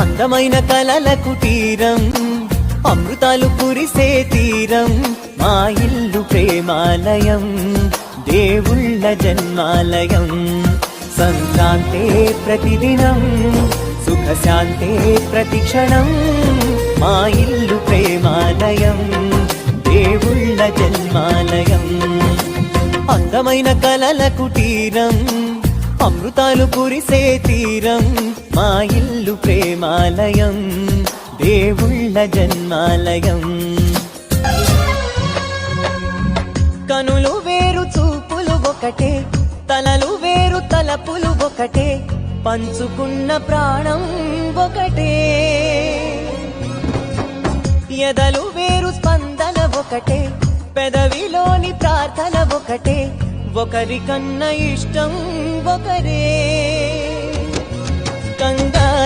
అందమైన కలల కుటీరం, అమృతాలు కురిసే తీరం, మా ఇల్లు ప్రేమాలయం, దేవుళ్ళ జన్మాలయం. సంక్రాంతే ప్రతిదినం, సుఖశాంతే ప్రతిక్షణం, మా ఇల్లు ప్రేమాలయం, దేవుళ్ళ జన్మాలయం. అందమైన కలల కుటీరం, అమృతాలు కురిసే తీరం, మా ఇల్లు ప్రేమాలయం, దేవుళ్ళ జన్మాలయం. కనులు వేరు చూపులు ఒకటే, తలలు వేరు తలపులు ఒకటే, పంచుకున్న ప్రాణం ఒకటే. ఎదలు వేరు స్పందన ఒకటే, పెదవిలోని ప్రార్థన ఒకటే, ఒకరికన్నా ఇష్టం ఒకరే. కంగారు